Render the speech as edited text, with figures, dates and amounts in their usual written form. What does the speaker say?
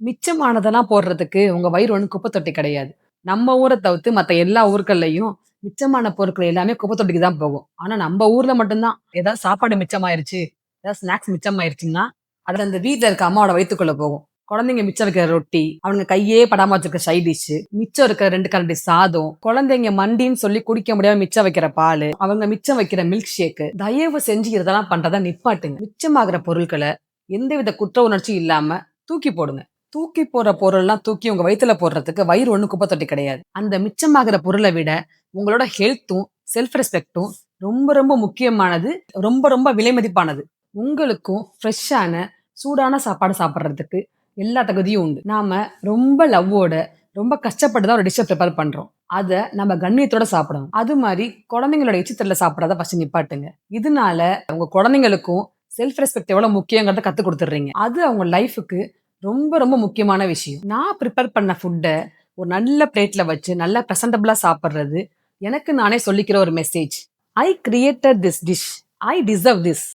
மிச்சமானதெல்லாம் போடுறதுக்கு உங்க வயிறு ஒண்ணும் குப்பை தொட்டி கிடையாது. நம்ம ஊர தவிர்த்து மத்த எல்லா ஊர்கள்லயும் மிச்சமான பொருட்கள் எல்லாமே குப்பை தொட்டிக்கு தான் போகும். ஆனா நம்ம ஊர்ல மட்டும் தான் ஏதாவது சாப்பாடு மிச்சமாயிருச்சு, ஏதாவது ஸ்நாக்ஸ் மிச்சமாயிருச்சுன்னா, அது அந்த வீட்ல இருக்க அம்மாவோட வயித்துக்குள்ள போகும். குழந்தைங்க மிச்சம் வைக்கிற ரொட்டி, அவனுங்க கையே படாம வச்சிருக்க சைட் டிஷ், மிச்சம் இருக்கிற 2 கரண்டி சாதம், குழந்தைங்க மண்டின்னு சொல்லி குடிக்க முடியாம மிச்சம் வைக்கிற பாலு, அவங்க மிச்சம் வைக்கிற மில்க் ஷேக், தயவு செஞ்சு இதெல்லாம் பண்றத நிப்பாட்டுங்க. மிச்சமாகுற பொருட்கள எந்தவித குற்ற உணர்ச்சியும் இல்லாம தூக்கி போடுங்க. தூக்கி போடுற பொருள்லாம் தூக்கி உங்க வயித்துல போடுறதுக்கு வயிறு ஒண்ணும் குப்பை தொட்டி கிடையாது. அந்த மிச்சமாகுற பொருள விட உங்களோட ஹெல்த்தும், செல்ஃப் ரெஸ்பெக்ட்டும் ரொம்ப ரொம்ப முக்கியமானது. ரொம்ப ரொம்ப விலை மதிப்பானது. உங்களுக்கும் ஃப்ரெஷ்ஷான சூடான சாப்பாடு சாப்பிடுறதுக்கு எல்லா தகுதியும் உண்டு. நாம ரொம்ப லவ்வோட, ரொம்ப கஷ்டப்பட்டு தான் ஒரு டிஷ்ஷ பிரிப்பேர் பண்றோம். அத நம்ம கண்ணியத்தோட சாப்பிடணும். அது மாரி குழந்தைங்களோட எச்சித்தட்டுல சாப்பிடுறத ஃபர்ஸ்ட் நிப்பாட்டுங்க. இதனால உங்க குழந்தைங்களுக்கும் செல்ஃப் ரெஸ்பெக்ட் எவ்வளவு முக்கியங்கிறத கத்துக் குடுத்துடுறீங்க. அது அவங்க லைஃப்க்கு ரொம்ப ரொம்ப முக்கியமான விஷயம். நான் பிரிப்பேர் பண்ண ஃபுட்ட ஒரு நல்ல பிளேட்ல வச்சு, நல்லா பிரசன்டபிளா சாப்பிடுறது, எனக்கு நானே சொல்லிக்கிற ஒரு message. I created this dish. I deserve this.